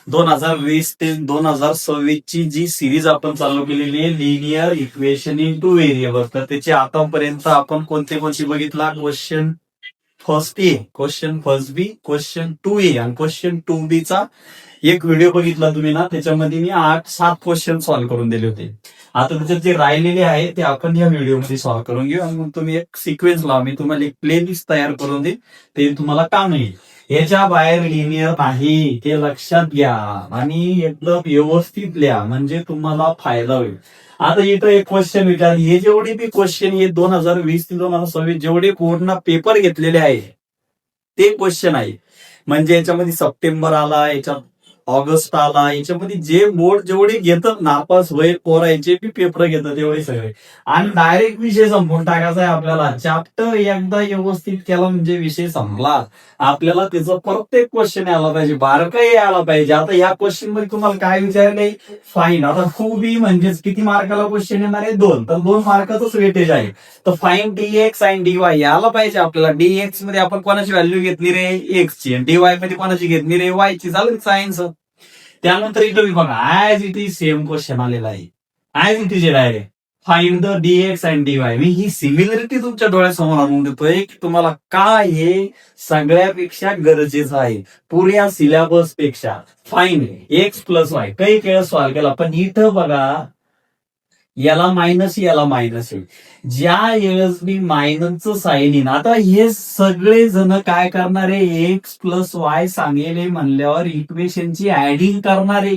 2020 ते 2026 ची जी सिरीज आपण चालू केलेली आहे linear equation in two variable, तर त्याची आतापर्यंत आपण कोणते कोणते बघितला? Question first A, question first B, question 2A आणि क्वेश्चन 2B चा एक व्हिडिओ बघितला तुम्ही ना, त्याच्यामध्ये मी 8-7 क्वेश्चन सॉल्व्ह करून दिले होते. आता त्याच्यात जे राहिलेले आहे ते आपण या व्हिडिओमध्ये सॉल्व्ह करून घेऊ आणि मग तुम्ही एक सिक्वेन्स लावा. मी तुम्हाला एक प्लेलिस्ट तयार करून देईन, ते तुम्हाला काम येईल. याच्या बाहेर लिनियर नाही ते लक्षात घ्या आणि एकदम व्यवस्थित लिहा, म्हणजे तुम्हाला फायदा होईल. आता इथं एक क्वेश्चन विचार, हे जेवढे बी क्वेश्चन हे 2020 ते 2026 जेवढे पूर्ण पेपर घेतलेले आहे ते क्वेश्चन आहे. म्हणजे याच्यामध्ये सप्टेंबर आला, याच्यात ऑगस्ट आला, याच्यामध्ये जे बोर्ड जेवढे घेतात नापास होईल पोरायचे बी पेपर घेतात एवढे सगळे, आणि डायरेक्ट विषय संपवून टाकायचा आहे आपल्याला. चॅप्टर एकदा व्यवस्थित केला म्हणजे विषय संपला. आपल्याला त्याचं प्रत्येक क्वेश्चन यायला पाहिजे, बारकाई यायला पाहिजे. आता या क्वेश्चन मध्ये तुम्हाला काय विचारले? फाईन. आता 2B म्हणजेच किती मार्काला क्वेश्चन येणार आहे? 2. तर 2 मार्काचंच वेटेज आहे. तर फाईन dx आणि dy यायला पाहिजे आपल्याला. dx मध्ये आपण कोणाची व्हॅल्यू घेतली रे? x ची. dy मध्ये कोणाची घेतली रे? y ची. झालं सायन्स. त्यानंतर इथं बघा as it is same question आलेला आहे. As it is direct find the dx and dy. Me he similarity तुमच्या डोळ्यासमोर आणून देतोय की तुम्हाला काय हे सगळ्यापेक्षा गरजेचं आहे पुऱ्या सिलेबस पेक्षा. फाइंड x प्लस वाय काही वेळा सॉल्व्ह केला, पण इथं बघा याला मायनस याला मायनस आहे. ज्या वेळेस मी मायनसचं साईन येईन, आता हे सगळे जण काय करणारे? एक्स प्लस वाय सांगेले म्हणल्यावर इक्वेशनची ऍडिंग करणारे.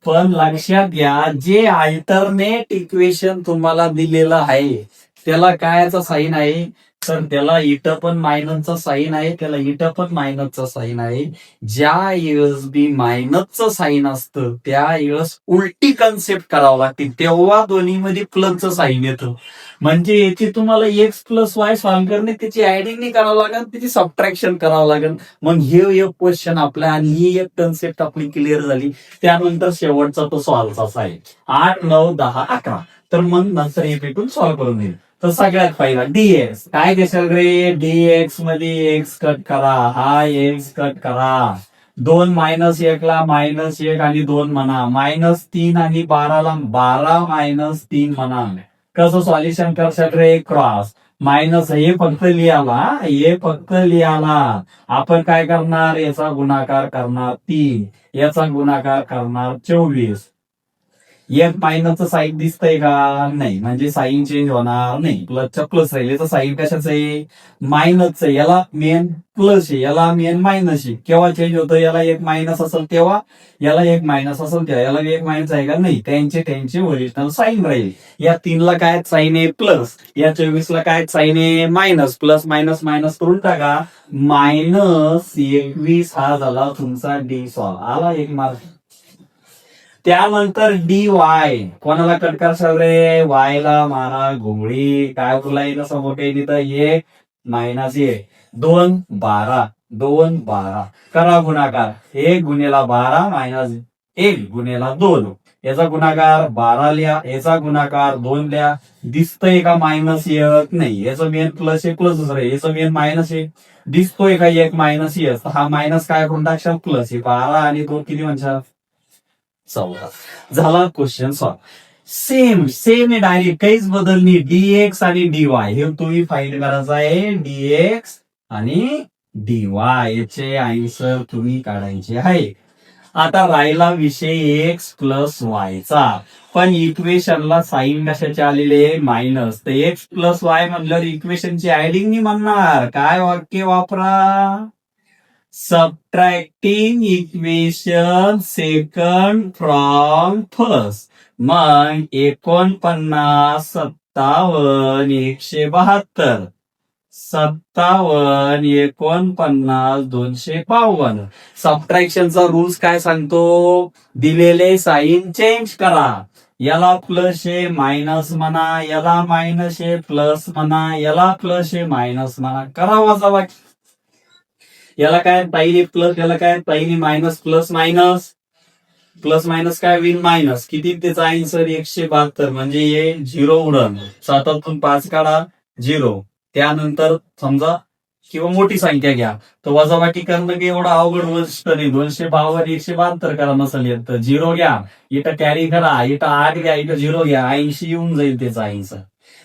पण लक्षात घ्या, जे अल्टरनेट इक्वेशन तुम्हाला दिलेलं आहे त्याला कायचा साईन आहे? तर त्याला इथं पण मायनसचा साईन आहे, त्याला इथं पण मायनसचा साईन आहे. ज्या वेळेस बी मायनसचं साईन असतं त्या वेळेस उलटी कन्सेप्ट करावं लागते, तेव्हा दोन्हीमध्ये प्लसचं साईन येतं. म्हणजे याची तुम्हाला एक्स प्लस वाय सॉल्व्ह करणे, त्याची ऍडिंग नाही करावं लागेल, त्याची सबट्रॅक्शन करावं लागेल. मग हे एक क्वेश्चन आपला आणि ही एक कन्सेप्ट आपली क्लिअर झाली. त्यानंतर शेवटचा तो सॉल्व्हचा आहे 8, 9, 10, 11. तर मग नंतर हे भेटून सॉल्व्ह करून देईल. तर सगळ्यात पहिला डीएक्स काय देशाल रे? डीएक्स मध्ये एक्स कट करा, हा एक्स कट करा. 2 मायनस 1 ला -1 आणि 2 म्हणा. -3 आणि 12 ला 12 -3 म्हणा. कसं सॉल्युशन करशाल रे? क्रॉस मायनस हे फक्त लिहायला, हे फक्त लिहायला. आपण काय करणार? याचा गुणाकार करणार 3, याचा गुणाकार करणार 24. एक मायनसचं साईन दिसतंय का? नाही, म्हणजे साईन चेंज होणार नाही. प्लसच्या प्लस राहील. याचं साईन कशाचं आहे? मायनसचं. याला मेन प्लस आहे, याला मेन मायनस आहे. केव्हा चेंज होतं? याला एक मायनस असेल तेव्हा, याला एक मायनस असेल तेव्हा. याला एक मायनस आहे का? नाही. त्यांचे ओरिजिनल साईन राहील. या 3ला काय साईन आहे? प्लस. या 24ला काय साईन आहे? मायनस. प्लस मायनस मायनस करून टाका. -21 हा झाला तुमचा डी सॉल्व. आला एक मार्क. त्यानंतर डी वाय कोणाला कट करशाल रे? वायला मारा घोंगडी. काय उरला इथं समोर काही तिथं? 1 -1 2 12 2 12 करा गुणाकार. 1 गुणेला 12 -1 गुणेला 2. याचा गुणाकार 12 लिहा, याचा गुणाकार 2 लिहा. दिसतंय का -1? नाही. याचं मेन प्लस आहे, प्लसच रे. याचं मेन मायनस आहे. दिसतोय का 1 -1? हा मायनस काय करून टाकशाल? प्लस. 12 आणि 2 किती म्हणशाल? 14. झाला क्वेश्चन सॉल्व. सेम आहे डायरेक्ट, काहीच बदल नाही. डीएक्स आणि डीवाय हे तुम्ही फाइंड करायचं आहे. डीएक्स आणि डीवाय याचे आन्सर तुम्ही काढायचे आहे. आता राहिला विषय एक्स प्लस वायचा. पण इक्वेशनला साईन कशाचे आलेले? मायनस. तर एक्स प्लस वाय म्हणल्यावर इक्वेशनची ऍडिंग नाही म्हणणार. काय वाक्य वापरा? Subtracting equation second from first. मग 49, 57, 172, 57, 49, 252. सबट्रॅक्शनचा रूल्स काय सांगतो? दिलेले साईन चेंज करा. याला प्लस आहे मायनस म्हणा, याला मायनस आहे प्लस म्हणा, याला प्लस आहे मायनस म्हणा. करा वजाबाकी. याला काय ताईने प्लस, याला काय ताईने minus. Plus minus plus minus काय होईल? मायनस. किती त्याचा आन्सर? 172. म्हणजे हे 0 उडन. 7तून 5 काढा 0. त्यानंतर समजा किंवा मोठी संख्या घ्या, तर वजाबाकी करणं काही एवढं अवघड गोष्ट नाही. 252 172 करा नसेल येत तर 0 घ्या, इथं कॅरी करा, इथं 8 घ्या, इथं 0 घ्या, 80 येऊन जाईल त्याचा 80.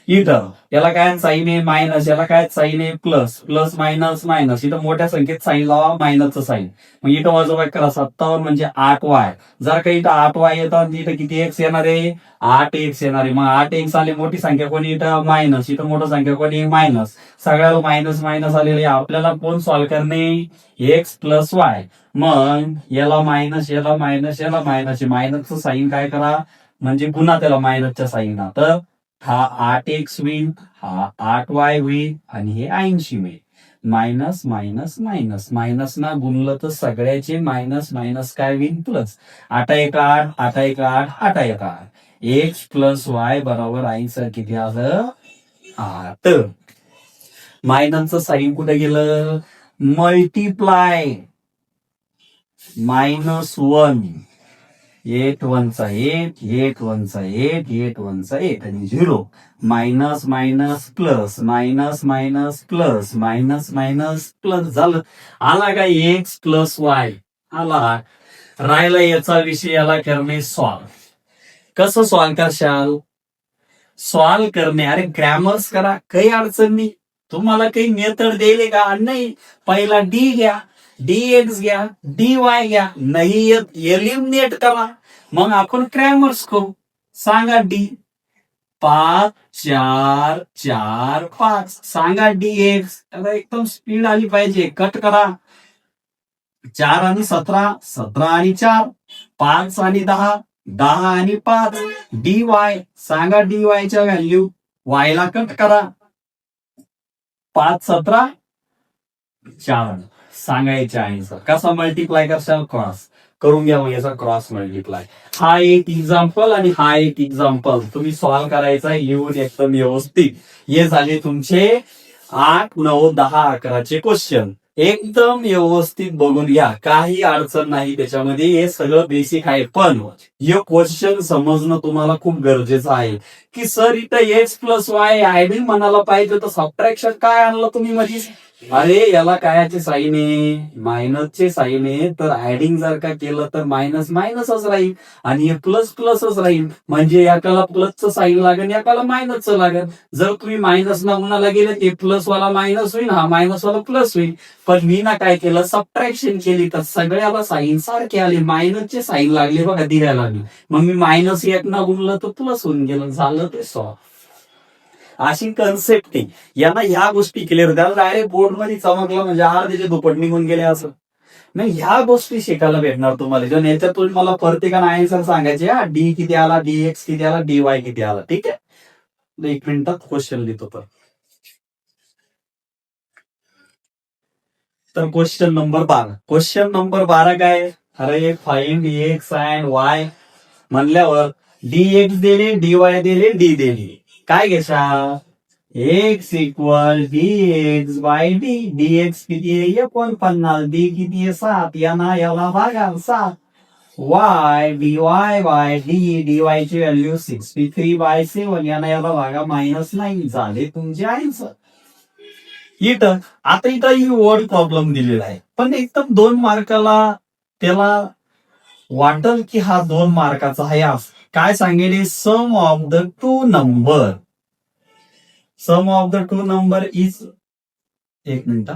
इथं याला काय साईन आहे मायनस, याला काय साईन आहे प्लस, प्लस मायनस मायनस, इथं मोठ्या संख्येत साईन लावा मायनसचं साईन. मग इथं वजाबाकी करा, 57 म्हणजे 8y. जर का इथं 8y येतात इथं किती एक्स येणार आहे, 8 एक्स येणार आहे. मग 8 एक्स आले, मोठी संख्या कोणी इथं मायनस, इथं मोठी संख्या कोणी मायनस, सगळ्याला मायनस मायनस आलेले. आपल्याला कोण सॉल्व्ह करणे, एक्स प्लस वाय. मग याला मायनस, याला मायनस, याला मायनस, मायनसचं साईन काय करा म्हणजे पुन्हा त्याला मायनसच्या साईन. तर हा 8 एक्स होईल, हा 8y होईल आणि हे 80 होईल. मायनस मायनस मायनस, मायनस ना गुणलं तर सगळ्याचे मायनस मायनस काय होईल प्लस. 8 एक 8, 8 एक 8, 8 एक 8. एक्स प्लस वाय बरोबर आन्सर किती आलं, 8. मायनसचं साईन कुठे गेलं, मल्टिप्लाय, -1. 8 1 8, 8 1 8, 8 1 8 आणि 0. Minus minus plus, minus minus plus, minus minus plus झालं. आला का एक्स प्लस वाय आला. राहिला याचा विषय, याला करणे सॉल्व. कसं सॉल्व करशाल, सॉल्व करणे अरे ग्रॅमर्स करा, काही अडचण नाही. तुम्हाला काही मेथड दिले का नाही, पहिला डी घ्या, dx घ्या, dy घ्या, नाही येत एलिमिनेट करा, मग आपण ग्रॅमर्स करू. सांगा डी, 5 4 4 5, सांगा dx. आता एकदम स्पीड आली पाहिजे, कट करा. 4 आणि 17, 17 आणि 4, 5 आणि 10, 10 आणि 5. dy सांगा, dy च्या व्हॅल्यू, y ला कट करा. 5 17 4 सांगायचे आन्सर. कसा मल्टिप्लाय करशाल, क्रॉस करून घ्या. मग याचा क्रॉस मल्टिप्लाय. हा एक एक्झाम्पल आणि हा एक एक्झाम्पल तुम्ही सॉल्व्ह करायचा लिहून एकदम व्यवस्थित. हे झाले तुमचे 8 9 10 11चे क्वेश्चन. एकदम व्यवस्थित बघून घ्या, काही अडचण नाही त्याच्यामध्ये, हे सगळं बेसिक आहे. पण हे क्वेश्चन समजणं तुम्हाला खूप गरजेचं आहे की सर इथं एक्स प्लस वाय ऍडिंग म्हणायला पाहिजे तर सबट्रॅक्शन काय आणलं तुम्ही मध्ये. अरे याला कायचे साईन आहे, मायनसचे साईन आहे, तर ऍडिंग जर का केलं तर मायनस मायनसच राहील आणि हे प्लस प्लसच राहील. म्हणजे एकाला प्लसचं साईन लागेल, एकाला मायनसचं लागेल. जर तुम्ही मायनस ना गुणाला गेले ते प्लस वाला मायनस होईल, हा मायनस वाला प्लस होईल. पण मी ना काय केलं, सबट्रॅक्शन केली तर सगळ्याला साईन सारखे आले, मायनसचे साईन लागले बघा दिरायला लागले. मग मी मायनस 1 ना गुणलं तर प्लस होऊन गेलं, झालं ते सॉल्व. अशी कन्सेप्ट आहे. यांना ह्या गोष्टी क्लिअर, त्याला डायरेक्ट बोर्ड मध्ये चमकलं म्हणजे अर्ध्याचे दुप्पट निघून गेले असं नाही. ह्या गोष्टी शिकायला भेटणार तुम्हाला. जर याच्यातून मला प्रत्येकाने आन्सर सांगायचे, हा डी किती आला, dx किती आला, dy किती आला. ठीक आहे, 1 मिनिटात क्वेश्चन लिहितो. तर क्वेश्चन नंबर 12. क्वेश्चन नंबर 12 काय, अरे फाइंड एक्स अँड वाय म्हणल्यावर dx दिले, dy दिले, डी दिले. काय घ्यायचा, X equal dx by D. dx किती आहे 49, डी किती आहे 7, याला भागा 7. y dy by D, dy ची व्हॅल्यू 63/7, याला भागा -9 झाले तुमचे आन्सर. इथं आता ही वर्ड प्रॉब्लेम दिलेला आहे, पण एकदम 2 मार्काला त्याला वाटल की हा 2 मार्काचा आहे. काय सांगेल, sum of the two number, sum of the two number is, 1 minute,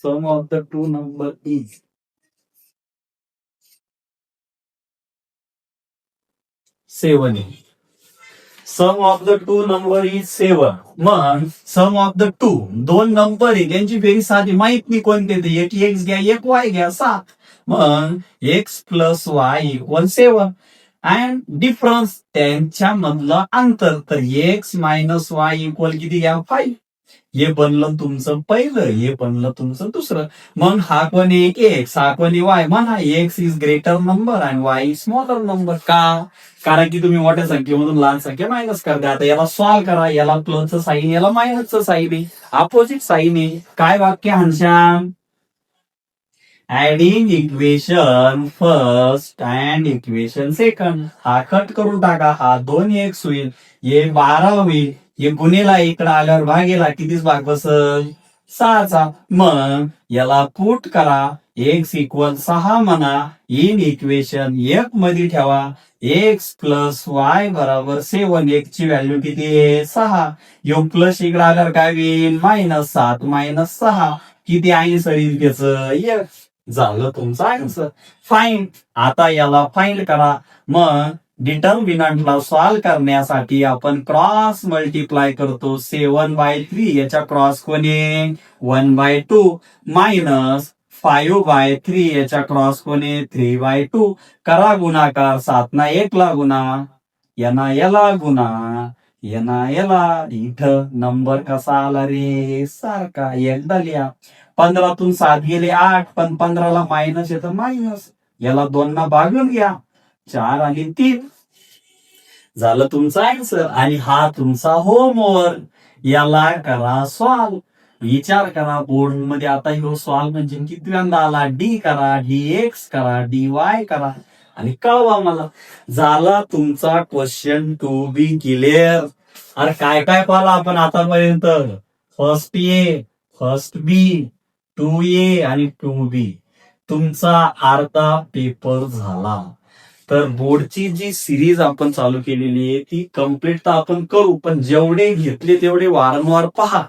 sum of the two number is 7. Sum of the two number is 7. मग sum of the two, 2 number आहे त्यांची बेरीज साधी, माहित नाही कोणते ते, एक एक्स घ्या एक वाय घ्या 7. मग x plus y equal 7 and difference त्यांच्यामधलं अंतर, तर एक्स मायनस वाय इक्वल किती घ्या 5. हे बनलं तुमचं पहिलं, हे बनलं तुमचं दुसरं. मग हा कोण एक एक्स, हा कोणी वाय, म्हणा x is greater number and Y is smaller number. का, कारण की तुम्ही मोठ्या संख्येमधून लहान संख्या मायनस करता. आता याला सॉल्व करा, याला प्लसचं साईन, याला मायनसचं साईन आहे, अपोजिट साईन आहे. काय वाक्य हानशान, adding equation first and equation second. हा कट करून टाका, हा 2x होईल, हे 12 होईल, हे गुन्हेला इकडे आल्यावर भागेला कितीच भाग बसल, 6चा. मग याला पुट करा, x इक्वल 6 म्हणा, इन इक्वेशन 1 मध्ये ठेवा, x प्लस वाय बरोबर 7. x ची व्हॅल्यू किती आहे? 6. यो प्लस इकडे आल्यावर काय होईल? -7 - 6 किती आन्सर येईल त्याचं? 1. झालं तुमचं आन्सर. फाइंड. आता याला फाइंड करा. मग डिटर्मिनंटला सॉल्व्ह करण्यासाठी आपण क्रॉस मल्टिप्लाय करतो. 7/3 याच्या क्रॉस कोणी? 1/2 मायनस 5/3 याच्या क्रॉस कोणी? 3/2. करा गुणाकार. 7 ना 1 ला गुणा, यांना याला गुणा, यांना याला. इथं नंबर कसा आला रे? सारखा. एकदा लिहा. 15तून 7 गेले 8, पण 15ला मायनस येतं मायनस. याला 2 ना भागून घ्या. 4 आणि 3 झालं तुमचा आन्सर. आणि हा तुमचा होमवर्क. याला करा सॉल्व. विचार करा बोर्ड मध्ये. आता ह्यो सॉल्व म्हणजे कितव्यांदा आला? डी करा, dx करा, dy करा आणि कळवा मला. झाला तुमचा क्वेश्चन टू बी क्लिअर. अरे काय काय पाहिलं आपण आतापर्यंत? First A, first B, 2A आणि 2B. तुमचा अर्धा पेपर झाला. तर बोर्डची जी सिरीज आपण चालू केलेली आहे ती कम्प्लीट तर आपण करू, पण जेवढे घेतले तेवढे वारंवार पहा.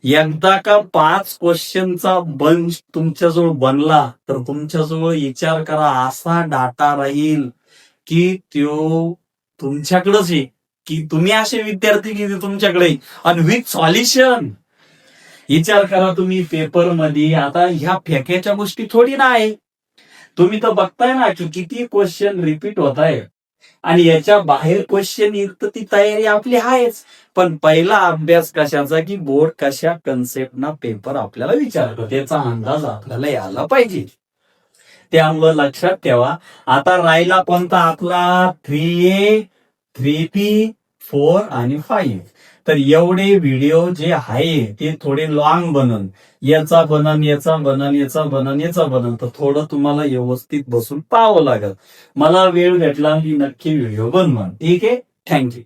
एकदा का 5 क्वेश्चनचा बंच तुमच्याजवळ बनला तर तुमच्याजवळ विचार करा असा डाटा राहील की तो तुमच्याकडेच आहे, की तुम्ही असे विद्यार्थी की ते तुमच्याकडे. आणि विथ सॉल्युशन. विचार करा तुम्ही पेपर मध्ये. आता ह्या फेक्याच्या गोष्टी थोडी ना आहे. तुम्ही तर बघताय ना की किती क्वेश्चन रिपीट होत आहे आणि याच्या बाहेर क्वेश्चन येईल तर ती तयारी आपली आहेच. पण पहिला अभ्यास कशाचा? की बोर्ड कशा कन्सेप्ट ना पेपर आपल्याला विचारतो त्याचा अंदाज आपल्याला यायला पाहिजे. त्यामुळं लक्षात ठेवा. आता राहिला कोणता आपला? 3A, 3B, 4 आणि 5. तर एवढे व्हिडिओ जे आहे ते थोडे लॉंग बनन. याचा बनन, याचा बनन, याचा बनन, याचा बनन. तर थोडं तुम्हाला व्यवस्थित बसून पाहावं लागेल. मला वेळ भेटला मी नक्की व्हिडिओ बनवून. ठीक आहे. थँक्यू.